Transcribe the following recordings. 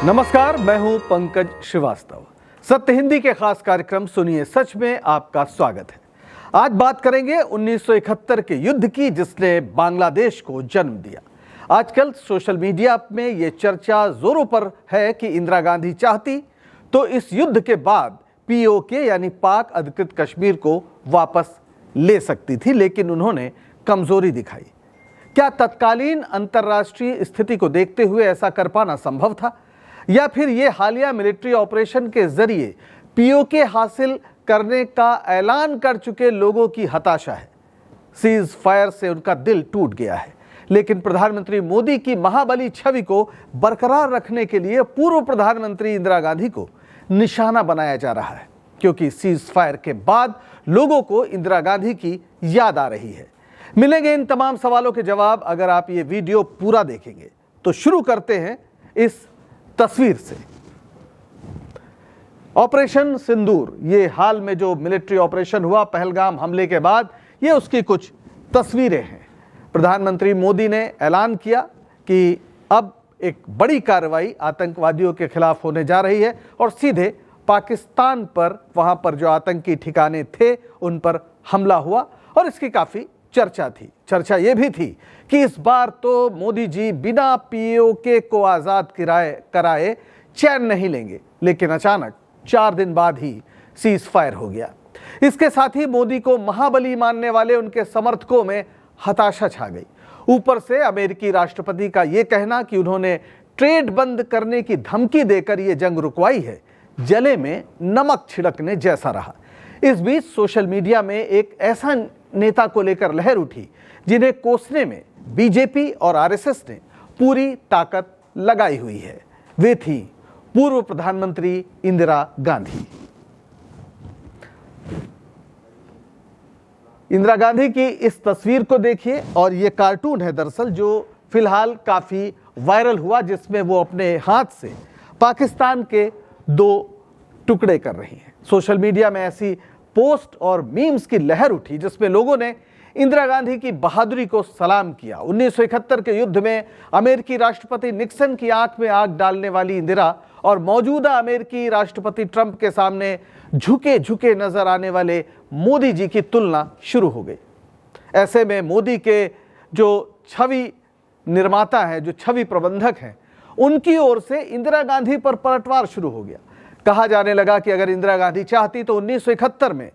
नमस्कार, मैं हूं पंकज श्रीवास्तव। सत्य हिंदी के खास कार्यक्रम सुनिए सच में आपका स्वागत है। आज बात करेंगे 1971 के युद्ध की जिसने बांग्लादेश को जन्म दिया। आजकल सोशल मीडिया में ये चर्चा जोरों पर है कि इंदिरा गांधी चाहती तो इस युद्ध के बाद पीओके यानी पाक अधिकृत कश्मीर को वापस ले सकती थी, लेकिन उन्होंने कमजोरी दिखाई। क्या तत्कालीन अंतर्राष्ट्रीय स्थिति को देखते हुए ऐसा कर पाना संभव था, या फिर ये हालिया मिलिट्री ऑपरेशन के जरिए पीओके हासिल करने का ऐलान कर चुके लोगों की हताशा है? सीज फायर से उनका दिल टूट गया है, लेकिन प्रधानमंत्री मोदी की महाबली छवि को बरकरार रखने के लिए पूर्व प्रधानमंत्री इंदिरा गांधी को निशाना बनाया जा रहा है, क्योंकि सीज फायर के बाद लोगों को इंदिरा गांधी की याद आ रही है। मिलेंगे इन तमाम सवालों के जवाब अगर आप ये वीडियो पूरा देखेंगे। तो शुरू करते हैं इस तस्वीर से। ऑपरेशन सिंदूर, ये हाल में जो मिलिट्री ऑपरेशन हुआ पहलगाम हमले के बाद, ये उसकी कुछ तस्वीरें हैं। प्रधानमंत्री मोदी ने ऐलान किया कि अब एक बड़ी कार्रवाई आतंकवादियों के खिलाफ होने जा रही है और सीधे पाकिस्तान पर, वहां पर जो आतंकी ठिकाने थे उन पर हमला हुआ और इसकी काफी चर्चा थी। चर्चा यह भी थी कि इस बार तो मोदी जी बिना पीओके को आजाद कराए चैन नहीं लेंगे, लेकिन अचानक 4 दिन बाद ही सीज फायर हो गया। इसके साथ ही मोदी को महाबली मानने वाले उनके समर्थकों में हताशा छा गई। ऊपर से अमेरिकी राष्ट्रपति का यह कहना कि उन्होंने ट्रेड बंद करने की धमकी देकर यह जंग रुकवाई है, जले में नमक छिड़कने जैसा रहा। इस बीच सोशल मीडिया में एक ऐसा नेता को लेकर लहर उठी जिन्हें कोसने में बीजेपी और आरएसएस ने पूरी ताकत लगाई हुई है। वे थी पूर्व प्रधानमंत्री इंदिरा गांधी। इंदिरा गांधी की इस तस्वीर को देखिए, और ये कार्टून है दरअसल जो फिलहाल काफी वायरल हुआ, जिसमें वो अपने हाथ से पाकिस्तान के 2 टुकड़े कर रही हैं। सोशल मीडिया में ऐसी पोस्ट और मीम्स की लहर उठी जिसमें लोगों ने इंदिरा गांधी की बहादुरी को सलाम किया। 1971 के युद्ध में अमेरिकी राष्ट्रपति निक्सन की आंख में आग डालने वाली इंदिरा और मौजूदा अमेरिकी राष्ट्रपति ट्रंप के सामने झुके झुके नजर आने वाले मोदी जी की तुलना शुरू हो गई। ऐसे में मोदी के जो छवि निर्माता हैं, जो छवि प्रबंधक हैं, उनकी ओर से इंदिरा गांधी पर पलटवार शुरू हो गया। कहा जाने लगा कि अगर इंदिरा गांधी चाहती तो 1971 में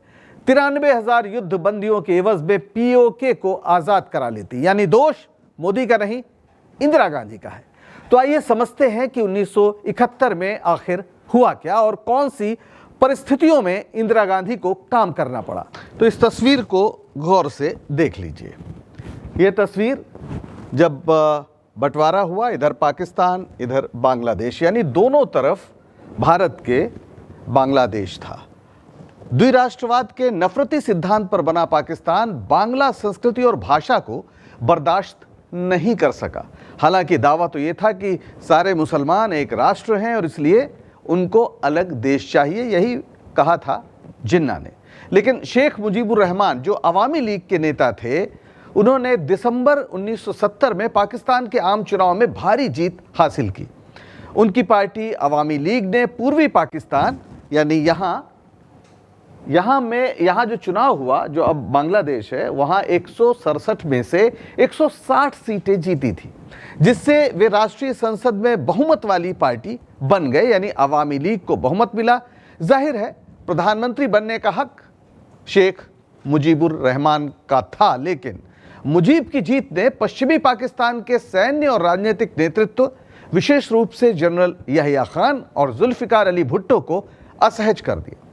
93,000 युद्ध बंदियों के एवज में पीओके को आजाद करा लेती, यानी दोष मोदी का नहीं, इंदिरा गांधी का है। तो आइए समझते हैं कि 1971 में आखिर हुआ क्या और कौन सी परिस्थितियों में इंदिरा गांधी को काम करना पड़ा। तो इस तस्वीर को गौर से देख लीजिए। यह तस्वीर जब बंटवारा हुआ, इधर पाकिस्तान इधर बांग्लादेश, यानी दोनों तरफ भारत के बांग्लादेश था। द्विराष्ट्रवाद के नफरती सिद्धांत पर बना पाकिस्तान बांग्ला संस्कृति और भाषा को बर्दाश्त नहीं कर सका। हालांकि दावा तो यह था कि सारे मुसलमान एक राष्ट्र हैं और इसलिए उनको अलग देश चाहिए, यही कहा था जिन्ना ने। लेकिन शेख मुजीबुर रहमान जो अवामी लीग के नेता थे, उन्होंने दिसंबर 1970 में पाकिस्तान के आम चुनाव में भारी जीत हासिल की। उनकी पार्टी अवामी लीग ने पूर्वी पाकिस्तान, यानी यहाँ जो चुनाव हुआ, जो अब बांग्लादेश है, वहाँ 167 में से 160 सीटें जीती थी, जिससे वे राष्ट्रीय संसद में बहुमत वाली पार्टी बन गए, यानी अवामी लीग को बहुमत मिला। जाहिर है प्रधानमंत्री बनने का हक शेख मुजीबुर रहमान का था, लेकिन मुजीब की जीत ने पश्चिमी पाकिस्तान के सैन्य और राजनीतिक नेतृत्व, विशेष रूप से जनरल याहिया खान और जुल्फिकार अली भुट्टो को असहज कर दिया।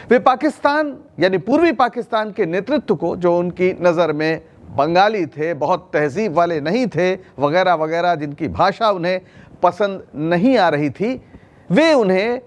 वे पाकिस्तान यानी पूर्वी पाकिस्तान के नेतृत्व को, जो उनकी नज़र में बंगाली थे, बहुत तहजीब वाले नहीं थे, वगैरह वगैरह, जिनकी भाषा उन्हें पसंद नहीं आ रही थी, वे उन्हें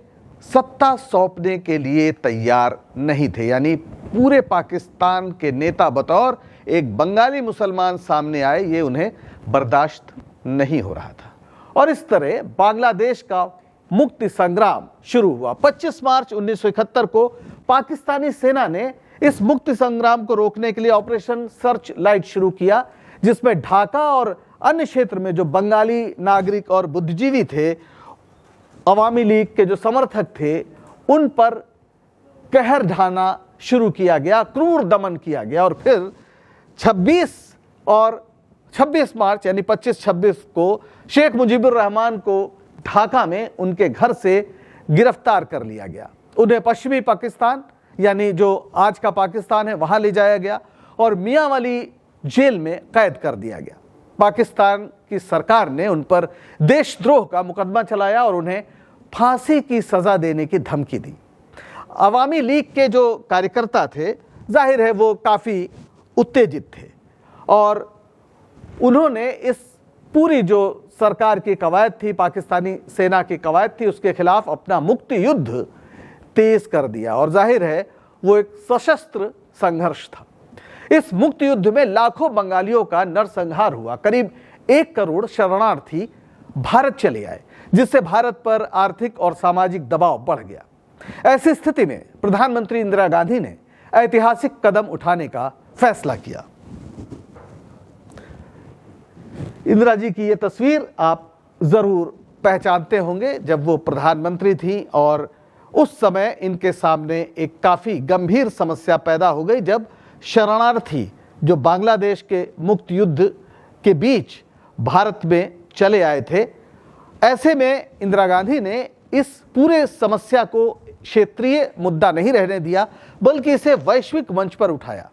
सत्ता सौंपने के लिए तैयार नहीं थे। यानी पूरे पाकिस्तान के नेता बतौर एक बंगाली मुसलमान सामने आए, ये उन्हें बर्दाश्त नहीं हो रहा था। और इस तरह बांग्लादेश का मुक्ति संग्राम शुरू हुआ। 25 मार्च 1971 को पाकिस्तानी सेना ने इस मुक्ति संग्राम को रोकने के लिए ऑपरेशन सर्च लाइट शुरू किया, जिसमें ढाका और अन्य क्षेत्र में जो बंगाली नागरिक और बुद्धिजीवी थे अवामी लीग के जो समर्थक थे उन पर कहर ढाना शुरू किया गया, क्रूर दमन किया गया। और फिर 26 मार्च यानी 25-26 को शेख मुजीबुर रहमान को ढाका में उनके घर से गिरफ्तार कर लिया गया। उन्हें पश्चिमी पाकिस्तान यानी जो आज का पाकिस्तान है वहां ले जाया गया और मियांवाली जेल में कैद कर दिया गया। पाकिस्तान की सरकार ने उन पर देशद्रोह का मुकदमा चलाया और उन्हें फांसी की सजा देने की धमकी दी। अवामी लीग के जो कार्यकर्ता थे, जाहिर है वो काफ़ी उत्तेजित थे और उन्होंने इस पूरी जो सरकार की कवायद थी, पाकिस्तानी सेना की कवायद थी, उसके खिलाफ अपना मुक्ति युद्ध तेज कर दिया। और जाहिर है वो एक सशस्त्र संघर्ष था। इस मुक्ति युद्ध में लाखों बंगालियों का नरसंहार हुआ। करीब 1 करोड़ शरणार्थी भारत चले आए, जिससे भारत पर आर्थिक और सामाजिक दबाव बढ़ गया। ऐसी स्थिति में प्रधानमंत्री इंदिरा गांधी ने ऐतिहासिक कदम उठाने का फैसला किया। इंदिरा जी की ये तस्वीर आप जरूर पहचानते होंगे जब वो प्रधानमंत्री थी और उस समय इनके सामने एक काफी गंभीर समस्या पैदा हो गई जब शरणार्थी जो बांग्लादेश के मुक्त युद्ध के बीच भारत में चले आए थे। ऐसे में इंदिरा गांधी ने इस पूरे समस्या को क्षेत्रीय मुद्दा नहीं रहने दिया, बल्कि इसे वैश्विक मंच पर उठाया।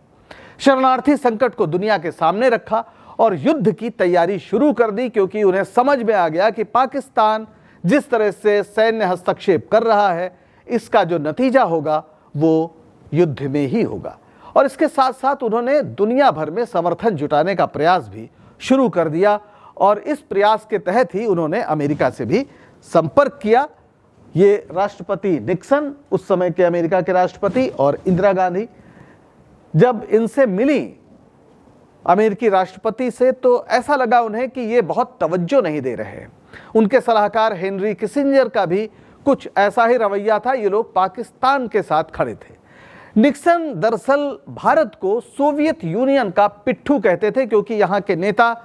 शरणार्थी संकट को दुनिया के सामने रखा और युद्ध की तैयारी शुरू कर दी, क्योंकि उन्हें समझ में आ गया कि पाकिस्तान जिस तरह से सैन्य हस्तक्षेप कर रहा है, इसका जो नतीजा होगा वो युद्ध में ही होगा। और इसके साथ साथ उन्होंने दुनिया भर में समर्थन जुटाने का प्रयास भी शुरू कर दिया और इस प्रयास के तहत ही उन्होंने अमेरिका से भी संपर्क किया। ये राष्ट्रपति निक्सन, उस समय के अमेरिका के राष्ट्रपति, और इंदिरा गांधी जब इनसे मिली अमेरिकी राष्ट्रपति से, तो ऐसा लगा उन्हें कि ये बहुत तवज्जो नहीं दे रहे हैं। उनके सलाहकार हेनरी किसिंजर का भी कुछ ऐसा ही रवैया था। ये लोग पाकिस्तान के साथ खड़े थे। निक्सन दरअसल भारत को सोवियत यूनियन का पिट्ठू कहते थे, क्योंकि यहाँ के नेता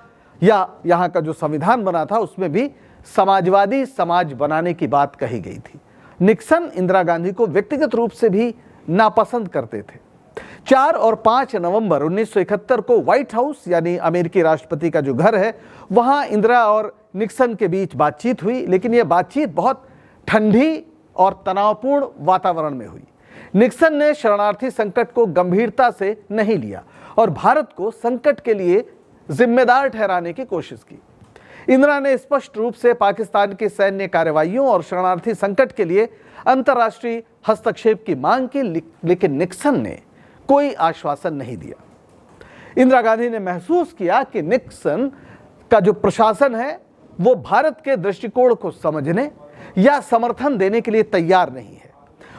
या यहाँ का जो संविधान बना था उसमें भी समाजवादी समाज बनाने की बात कही गई थी। निक्सन इंदिरा गांधी को व्यक्तिगत रूप से भी नापसंद करते थे। 4 और 5 नवंबर 1971 को व्हाइट हाउस यानी अमेरिकी राष्ट्रपति का जो घर है, वहां इंदिरा और निक्सन के बीच बातचीत हुई, लेकिन यह बातचीत बहुत ठंडी और तनावपूर्ण वातावरण में हुई। निक्सन ने शरणार्थी संकट को गंभीरता से नहीं लिया और भारत को संकट के लिए जिम्मेदार ठहराने की कोशिश की। इंदिरा ने स्पष्ट रूप से पाकिस्तान की सैन्य कार्रवाइयों और शरणार्थी संकट के लिए अंतर्राष्ट्रीय हस्तक्षेप की मांग की, लेकिन निक्सन ने कोई आश्वासन नहीं दिया। इंदिरा गांधी ने महसूस किया कि निक्सन का जो प्रशासन है वो भारत के दृष्टिकोण को समझने या समर्थन देने के लिए तैयार नहीं है।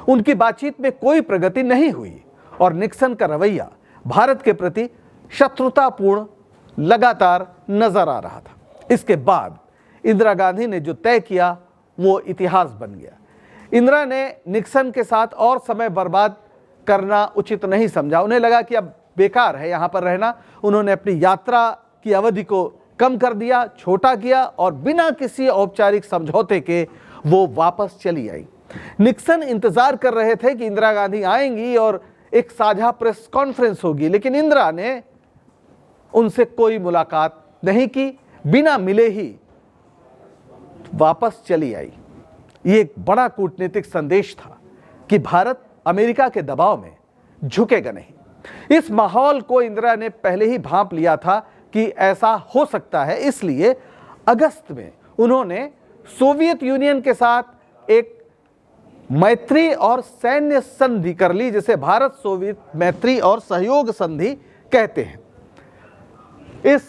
उनकी बातचीत में कोई प्रगति नहीं हुई और निक्सन का रवैया भारत के प्रति शत्रुतापूर्ण लगातार नजर आ रहा था। इसके बाद इंदिरा गांधी ने जो तय किया वो इतिहास बन गया। इंदिरा ने निक्सन के साथ और समय बर्बाद करना उचित नहीं समझा। उन्हें लगा कि अब बेकार है यहाँ पर रहना। उन्होंने अपनी यात्रा की अवधि को कम कर दिया, छोटा किया और बिना किसी औपचारिक समझौते के वो वापस चली आई। निक्सन इंतजार कर रहे थे कि इंदिरा गांधी आएंगी और एक साझा प्रेस कॉन्फ्रेंस होगी, लेकिन इंदिरा ने उनसे कोई मुलाकात नहीं की, बिना मिले ही वापस चली आई। ये एक बड़ा कूटनीतिक संदेश था कि भारत अमेरिका के दबाव में झुकेगा नहीं। इस माहौल को इंदिरा ने पहले ही भांप लिया था कि ऐसा हो सकता है, इसलिए अगस्त में उन्होंने सोवियत यूनियन के साथ एक मैत्री और सैन्य संधि कर ली, जिसे भारत सोवियत मैत्री और सहयोग संधि कहते हैं। इस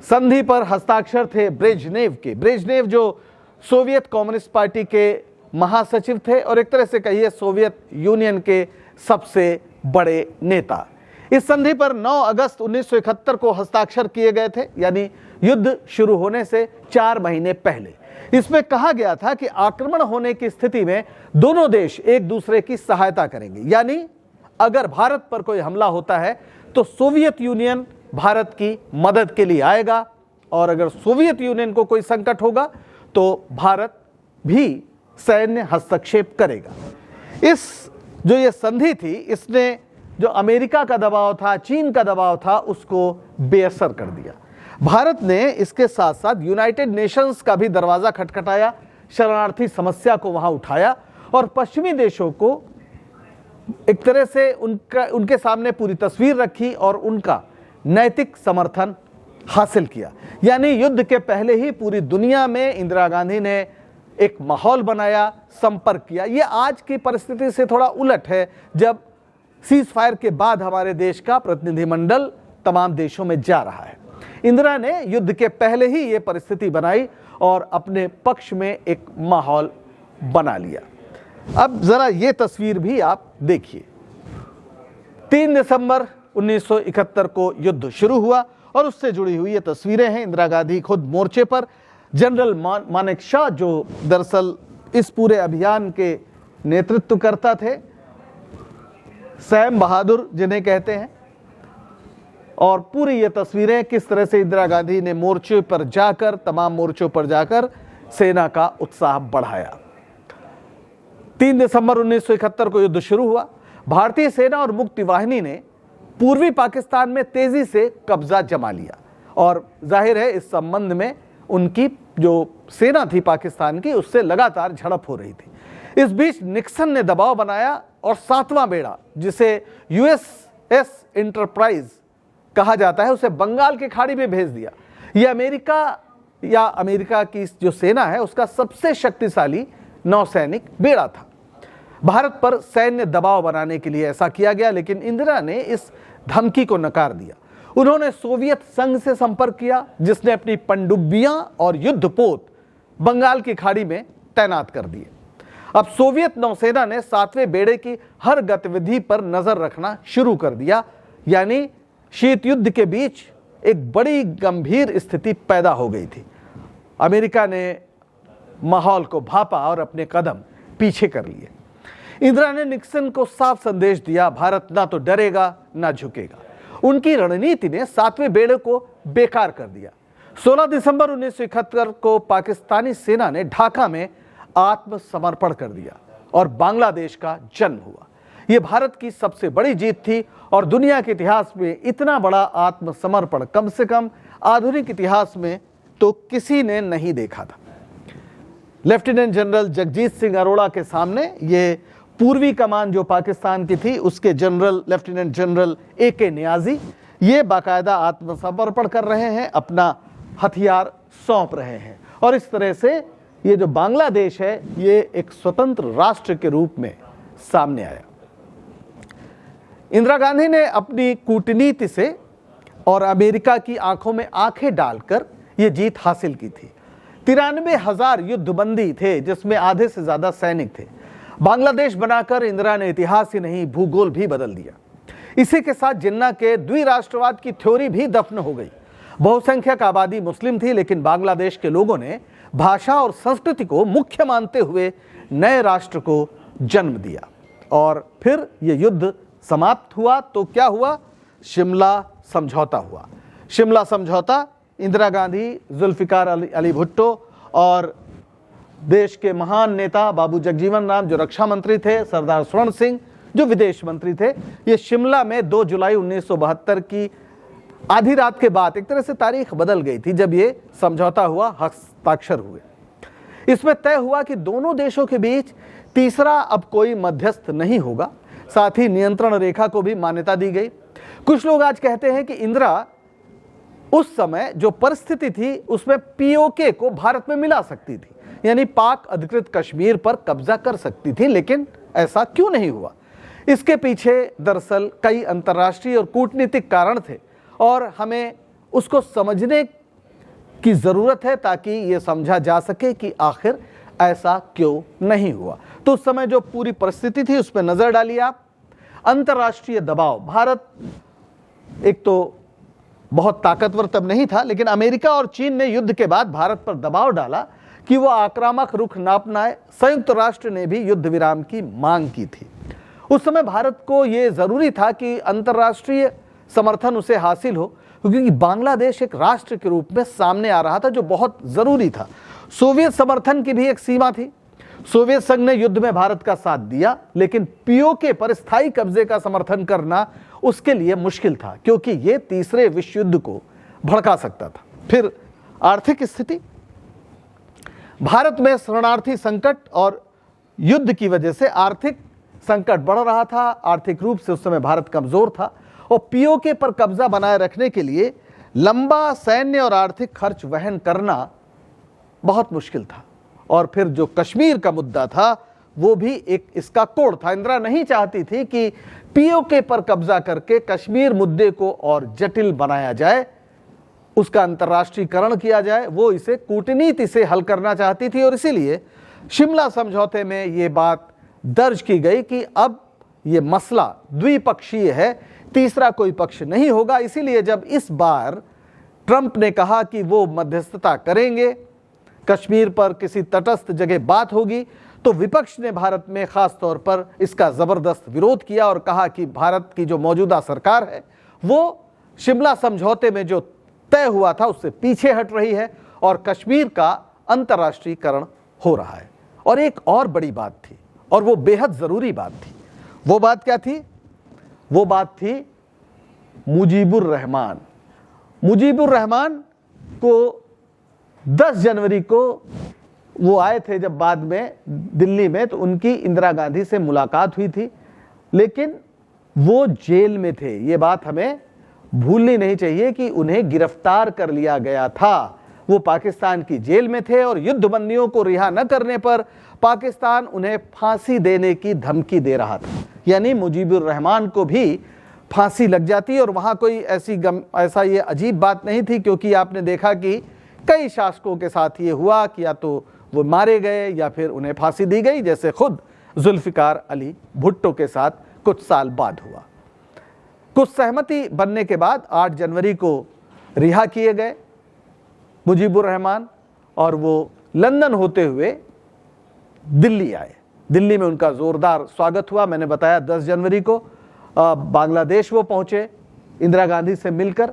संधि पर हस्ताक्षर थे ब्रेजनेव के। ब्रेजनेव जो सोवियत कम्युनिस्ट पार्टी के महासचिव थे और एक तरह से कहिए सोवियत यूनियन के सबसे बड़े नेता। इस संधि पर 9 अगस्त 1971 को हस्ताक्षर किए गए थे, यानी युद्ध शुरू होने से 4 महीने पहले। इसमें कहा गया था कि आक्रमण होने की स्थिति में दोनों देश एक दूसरे की सहायता करेंगे, यानी अगर भारत पर कोई हमला होता है तो सोवियत यूनियन भारत की मदद के लिए आएगा और अगर सोवियत यूनियन को कोई संकट होगा तो भारत भी सैन्य हस्तक्षेप करेगा। इस जो ये संधि थी, इसने जो अमेरिका का दबाव था, चीन का दबाव था, उसको बेअसर कर दिया। भारत ने इसके साथ साथ यूनाइटेड नेशंस का भी दरवाजा खटखटाया, शरणार्थी समस्या को वहां उठाया और पश्चिमी देशों को एक तरह से उनके सामने पूरी तस्वीर रखी और उनका नैतिक समर्थन हासिल किया। यानी युद्ध के पहले ही पूरी दुनिया में इंदिरा गांधी ने एक माहौल बनाया, संपर्क किया। ये आज की परिस्थिति से थोड़ा उलट है, जब सीज फायर के बाद हमारे देश का प्रतिनिधिमंडल तमाम देशों में जा रहा है। इंदिरा ने युद्ध के पहले ही ये परिस्थिति बनाई और अपने पक्ष में एक माहौल बना लिया। अब जरा ये तस्वीर भी आप देखिए। 3 दिसंबर 1971 को युद्ध शुरू हुआ और उससे जुड़ी हुई ये तस्वीरें हैं। इंदिरा गांधी खुद मोर्चे पर, जनरल मानेकशॉ जो दरअसल इस पूरे अभियान के नेतृत्व करता थे, सैम बहादुर जिन्हें कहते हैं, और पूरी ये तस्वीरें किस तरह से इंदिरा गांधी ने मोर्चे पर जाकर, तमाम मोर्चों पर जाकर सेना का उत्साह बढ़ाया। 3 दिसंबर 1971 को युद्ध शुरू हुआ। भारतीय सेना और मुक्ति वाहिनी ने पूर्वी पाकिस्तान में तेजी से कब्जा जमा लिया और जाहिर है इस संबंध में उनकी जो सेना थी पाकिस्तान की, उससे लगातार झड़प हो रही थी। इस बीच निक्सन ने दबाव बनाया और 7वां बेड़ा, जिसे यूएसएस एंटरप्राइज कहा जाता है, उसे बंगाल की खाड़ी में भेज दिया। यह अमेरिका की जो सेना है उसका सबसे शक्तिशाली नौसैनिक बेड़ा था। भारत पर सैन्य दबाव बनाने के लिए ऐसा किया गया, लेकिन इंदिरा ने इस धमकी को नकार दिया। उन्होंने सोवियत संघ से संपर्क किया, जिसने अपनी पनडुब्बियां और युद्धपोत बंगाल की खाड़ी में तैनात कर दिए। अब सोवियत नौसेना ने 7वें बेड़े की हर गतिविधि पर नजर रखना शुरू कर दिया। यानी शीत युद्ध के बीच एक बड़ी गंभीर स्थिति पैदा हो गई थी। अमेरिका ने माहौल को भापा और अपने कदम पीछे कर लिए। इंदिरा ने निक्सन को साफ संदेश दिया, भारत ना तो डरेगा ना झुकेगा। उनकी रणनीति ने 7वें बेड़े को बेकार कर दिया। 16 दिसंबर 1971 को पाकिस्तानी सेना ने ढाका में आत्मसमर्पण कर दिया और बांग्लादेश का जन्म हुआ। यह भारत की सबसे बड़ी जीत थी और दुनिया के इतिहास में इतना बड़ा आत्मसमर्पण कम से कम आधुनिक इतिहास में तो किसी ने नहीं देखा था। लेफ्टिनेंट जनरल जगजीत सिंह अरोड़ा के सामने ये पूर्वी कमान जो पाकिस्तान की थी, उसके general lieutenant general AK Niazi ये बाकायदा आत्मसमर्पण कर रहे हैं, अपना हथियार सौंप रहे हैं और इस तरह से ये जो बांग्लादेश है ये एक स्वतंत्र राष्ट्र के रूप में सामने आया। इंदिरा गांधी ने अपनी कूटनीति से और अमेरिका की आंखों में आंखें डालकर ये जीत हासिल की थी। 93,000 युद्धबंदी थे, जिसमें आधे से ज्यादा सैनिक थे। बांग्लादेश बनाकर इंदिरा ने इतिहास ही नहीं भूगोल भी बदल दिया। इसी के साथ जिन्ना के द्विराष्ट्रवाद की थ्योरी भी दफन हो गई। बहुसंख्यक आबादी मुस्लिम थी, लेकिन बांग्लादेश के लोगों ने भाषा और संस्कृति को मुख्य मानते हुए नए राष्ट्र को जन्म दिया और फिर यह युद्ध समाप्त हुआ तो क्या हुआ? शिमला समझौता हुआ। शिमला समझौता इंदिरा गांधी, जुल्फिकार अली भुट्टो और देश के महान नेता बाबू जगजीवन राम जो रक्षा मंत्री थे, सरदार स्वर्ण सिंह जो विदेश मंत्री थे, ये शिमला में 2 जुलाई 1972 की आधी रात के बाद एक तरह से तारीख बदल गई थी जब ये समझौता हुआ, हस्ताक्षर हुए। इसमें तय हुआ कि दोनों देशों के बीच तीसरा अब कोई मध्यस्थ नहीं होगा। साथ ही नियंत्रण रेखा को भी मान्यता दी गई। कुछ लोग आज कहते हैं कि इंदिरा उस समय जो परिस्थिति थी उसमें POK को भारत में मिला सकती थी, यानी पाक अधिकृत कश्मीर पर कब्जा कर सकती थी, लेकिन ऐसा क्यों नहीं हुआ? इसके पीछे दरअसल कई अंतर्राष्ट्रीय और कूटनीतिक कारण थे और हमें उसको समझने की जरूरत है ताकि ये समझा जा सके कि आखिर ऐसा क्यों नहीं हुआ। तो उस समय जो पूरी परिस्थिति थी उस पर नजर डालिए आप। अंतर्राष्ट्रीय दबाव, भारत एक तो बहुत ताकतवर तब नहीं था, लेकिन अमेरिका और चीन ने युद्ध के बाद भारत पर दबाव डाला कि वो आक्रामक रुख ना अपनाए। संयुक्त राष्ट्र ने भी युद्ध विराम की मांग की थी। उस समय भारत को ये जरूरी था कि अंतर्राष्ट्रीय समर्थन उसे हासिल हो, क्योंकि बांग्लादेश एक राष्ट्र के रूप में सामने आ रहा था जो बहुत जरूरी था। सोवियत समर्थन की भी एक सीमा थी। सोवियत संघ ने युद्ध में भारत का साथ दिया, लेकिन पीओके पर स्थायी कब्जे का समर्थन करना उसके लिए मुश्किल था, क्योंकि यह तीसरे विश्व युद्ध को भड़का सकता था। फिर आर्थिक स्थिति, भारत में शरणार्थी संकट और युद्ध की वजह से आर्थिक संकट बढ़ रहा था। आर्थिक रूप से उस समय भारत कमजोर था और पीओके पर कब्जा बनाए रखने के लिए लंबा सैन्य और आर्थिक खर्च वहन करना बहुत मुश्किल था। और फिर जो कश्मीर का मुद्दा था वो भी एक इसका कोड था। इंदिरा नहीं चाहती थी कि पीओके पर कब्जा करके कश्मीर मुद्दे को और जटिल बनाया जाए, उसका अंतर्राष्ट्रीयकरण किया जाए। वो इसे कूटनीति से हल करना चाहती थी और इसीलिए शिमला समझौते में ये बात दर्ज की गई कि अब ये मसला द्विपक्षीय है, तीसरा कोई पक्ष नहीं होगा। इसीलिए जब इस बार ट्रंप ने कहा कि वो मध्यस्थता करेंगे, कश्मीर पर किसी तटस्थ जगह बात होगी, तो विपक्ष ने भारत में खास तौर पर इसका जबरदस्त विरोध किया और कहा कि भारत की जो मौजूदा सरकार है वो शिमला समझौते में जो तय हुआ था उससे पीछे हट रही है और कश्मीर का अंतर्राष्ट्रीयकरण हो रहा है। और एक और बड़ी बात थी और वो बेहद जरूरी बात थी। वो बात क्या थी? वो बात थी मुजीबुर रहमान। मुजीबुर रहमान को 10 जनवरी को वो आए थे जब बाद में दिल्ली में, तो उनकी इंदिरा गांधी से मुलाकात हुई थी, लेकिन वो जेल में थे। ये बात हमें भूलनी नहीं चाहिए कि उन्हें गिरफ्तार कर लिया गया था। वो पाकिस्तान की जेल में थे और युद्ध बंदियों को रिहा न करने पर पाकिस्तान उन्हें फांसी देने की धमकी दे रहा था। यानी मुजीबुर रहमान को भी फांसी लग जाती। और वहाँ कोई ऐसा ये अजीब बात नहीं थी, क्योंकि आपने देखा कि कई शासकों के साथ ये हुआ कि या तो वो मारे गए या फिर उन्हें फांसी दी गई, जैसे खुद जुल्फिकार अली भुट्टो के साथ कुछ साल बाद हुआ। कुछ सहमति बनने के बाद 8 जनवरी को रिहा किए गए मुजीबुर रहमान और वो लंदन होते हुए दिल्ली आए। दिल्ली में उनका जोरदार स्वागत हुआ। मैंने बताया 10 जनवरी को बांग्लादेश वो पहुंचे इंदिरा गांधी से मिलकर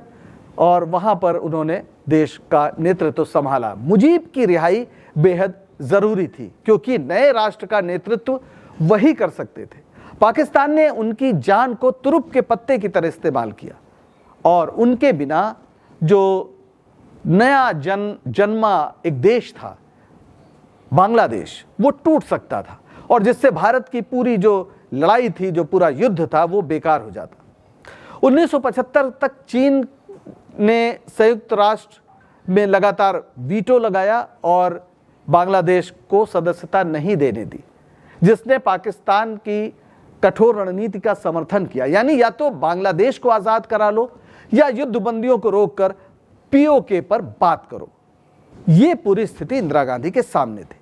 और वहां पर उन्होंने देश का नेतृत्व संभाला। मुजीब की रिहाई बेहद जरूरी थी, क्योंकि नए राष्ट्र का नेतृत्व वही कर सकते थे। पाकिस्तान ने उनकी जान को तुरुप के पत्ते की तरह इस्तेमाल किया और उनके बिना जो नया जन्मा एक देश था बांग्लादेश, वो टूट सकता था और जिससे भारत की पूरी जो लड़ाई थी, जो पूरा युद्ध था, वो बेकार हो जाता। 1975 तक चीन ने संयुक्त राष्ट्र में लगातार वीटो लगाया और बांग्लादेश को सदस्यता नहीं देने दी, जिसने पाकिस्तान की कठोर रणनीति का समर्थन किया। यानी या तो बांग्लादेश को आजाद करा लो या युद्ध बंदियों को रोककर पीओके पर बात करो। ये पूरी स्थिति इंदिरा गांधी के सामने थी।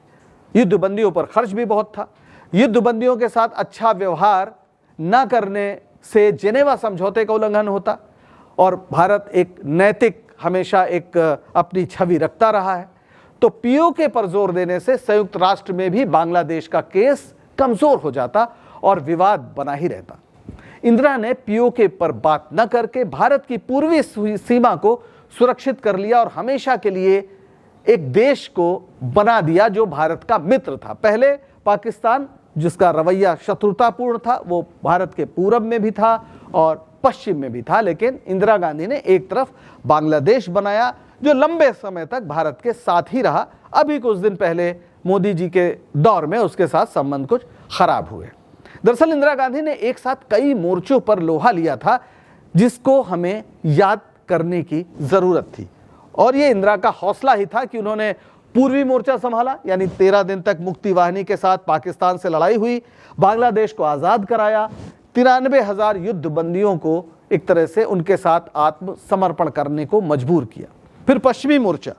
युद्ध बंदियों पर खर्च भी बहुत था। युद्ध बंदियों के साथ अच्छा व्यवहार न करने से जेनेवा समझौते का उल्लंघन होता और भारत एक नैतिक हमेशा एक अपनी छवि रखता रहा है। तो पीओके पर जोर देने से संयुक्त राष्ट्र में भी बांग्लादेश का केस कमजोर हो जाता और विवाद बना ही रहता। इंदिरा ने पीओके पर बात न करके भारत की पूर्वी सीमा को सुरक्षित कर लिया और हमेशा के लिए एक देश को बना दिया जो भारत का मित्र था। पहले पाकिस्तान, जिसका रवैया शत्रुतापूर्ण था, वो भारत के पूरब में भी था और पश्चिम में भी था, लेकिन इंदिरा गांधी ने एक तरफ बांग्लादेश बनाया जो लंबे समय तक भारत के साथ ही रहा। अभी कुछ दिन पहले मोदी जी के दौर में उसके साथ संबंध कुछ खराब हुए। दरअसल इंदिरा गांधी ने एक साथ कई मोर्चों पर लोहा लिया था, जिसको हमें याद करने की जरूरत थी। और ये इंदिरा का हौसला ही था कि उन्होंने पूर्वी मोर्चा संभाला, यानी 13 दिन तक मुक्ति वाहिनी के साथ पाकिस्तान से लड़ाई हुई, बांग्लादेश को आजाद कराया, 93,000 युद्ध बंदियों को एक तरह से उनके साथ आत्मसमर्पण करने को मजबूर किया। फिर पश्चिमी मोर्चा,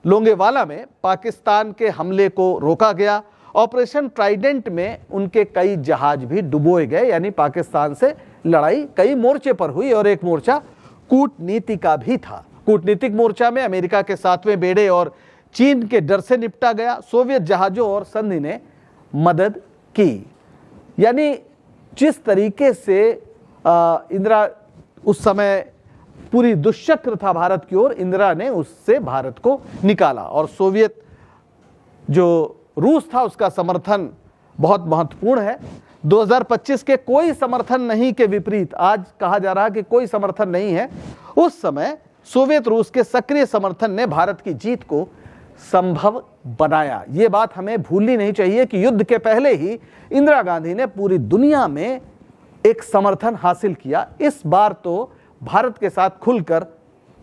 लोंगेवाला में पाकिस्तान के हमले को रोका गया। ऑपरेशन ट्राइडेंट में उनके कई जहाज भी डुबोए गए, यानी पाकिस्तान से लड़ाई कई मोर्चे पर हुई और एक मोर्चा कूटनीति का भी था। कूटनीतिक मोर्चा में अमेरिका के 7वें बेड़े और चीन के डर से निपटा गया। सोवियत जहाजों और संधि ने मदद की। यानी जिस तरीके से इंदिरा उस समय पूरी दुष्चक्र था भारत की ओर, इंदिरा ने उससे भारत को निकाला और सोवियत जो रूस था उसका समर्थन बहुत महत्वपूर्ण है। 2025 के कोई समर्थन नहीं के विपरीत आज कहा जा रहा है कि कोई समर्थन नहीं है, उस समय सोवियत रूस के सक्रिय समर्थन ने भारत की जीत को संभव बनाया। ये बात हमें भूलनी नहीं चाहिए कि युद्ध के पहले ही इंदिरा गांधी ने पूरी दुनिया में एक समर्थन हासिल किया। इस बार तो भारत के साथ खुलकर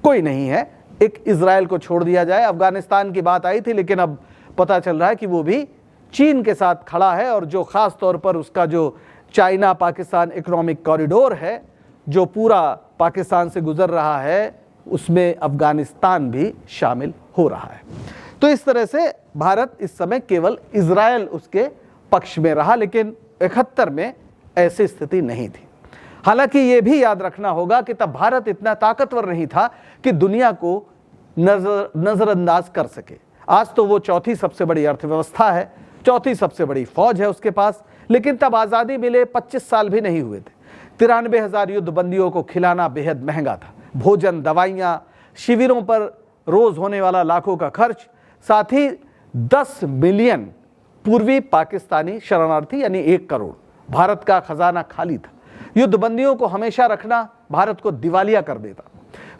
कोई नहीं है, एक इजराइल को छोड़ दिया जाए। अफगानिस्तान की बात आई थी, लेकिन अब पता चल रहा है कि वो भी चीन के साथ खड़ा है, और जो खास तौर पर उसका जो चाइना पाकिस्तान इकोनॉमिक कॉरिडोर है जो पूरा पाकिस्तान से गुजर रहा है, उसमें अफगानिस्तान भी शामिल हो रहा है। तो इस तरह से भारत इस समय केवल इजराइल उसके पक्ष में रहा, लेकिन 71 में ऐसी स्थिति नहीं थी। हालांकि ये भी याद रखना होगा कि तब भारत इतना ताकतवर नहीं था कि दुनिया को नजरअंदाज कर सके। आज तो वो चौथी सबसे बड़ी अर्थव्यवस्था है, चौथी सबसे बड़ी फौज है उसके पास, लेकिन तब आज़ादी मिले 25 साल भी नहीं हुए थे। 93,000 युद्धबंदियों को खिलाना बेहद महंगा था। भोजन, दवाइयाँ, शिविरों पर रोज होने वाला लाखों का खर्च, साथ ही 10 मिलियन पूर्वी पाकिस्तानी शरणार्थी यानी 1 करोड़। भारत का खजाना खाली था। युद्धबंदियों को हमेशा रखना भारत को दिवालिया कर देता।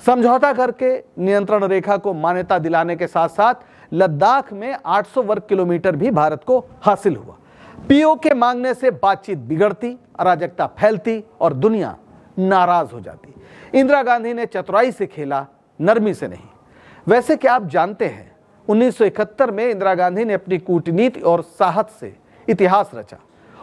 समझौता करके नियंत्रण रेखा को मान्यता दिलाने के साथ साथ लद्दाख में 800 वर्ग किलोमीटर भी भारत को हासिल हुआ। पीओके मांगने से बातचीत बिगड़ती, अराजकता फैलती और दुनिया नाराज हो जाती। इंदिरा गांधी ने चतुराई से खेला, नरमी से नहीं। वैसे क्या आप जानते हैं 1971 में इंदिरा गांधी ने अपनी कूटनीति और साहस से इतिहास रचा।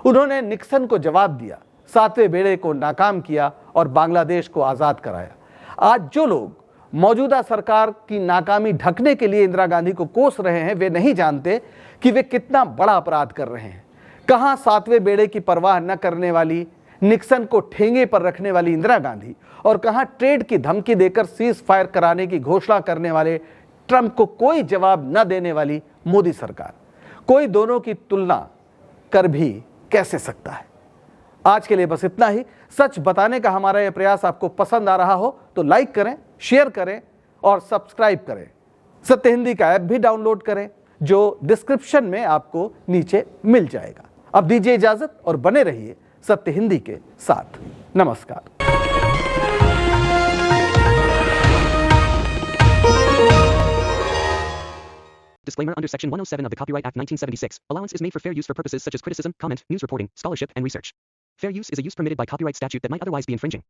उन्होंने निक्सन को जवाब दिया, 7वें बेड़े को नाकाम किया और बांग्लादेश को आज़ाद कराया। आज जो लोग मौजूदा सरकार की नाकामी ढकने के लिए इंदिरा गांधी को कोस रहे हैं, वे नहीं जानते कि वे कितना बड़ा अपराध कर रहे हैं। कहां 7वें बेड़े की परवाह न करने वाली, निक्सन को ठेंगे पर रखने वाली इंदिरा गांधी, और कहां ट्रेड की धमकी देकर सीज फायर कराने की घोषणा करने वाले ट्रंप को कोई जवाब न देने वाली मोदी सरकार। कोई दोनों की तुलना कर भी कैसे सकता है। आज के लिए बस इतना ही। सच बताने का हमारा यह प्रयास आपको पसंद आ रहा हो तो लाइक करें, शेयर करें और सब्सक्राइब करें। सत्य हिंदी का ऐप भी डाउनलोड करें, जो डिस्क्रिप्शन में आपको नीचे मिल जाएगा। अब दीजिए इजाजत और बने रहिए सत्य हिंदी के साथ। नमस्कार। Disclaimer under Section 107 of the Copyright Act 1976. Allowance is made for fair use for purposes such as criticism, comment, news reporting, scholarship, and research. Fair use is a use permitted by copyright statute that might otherwise be infringing.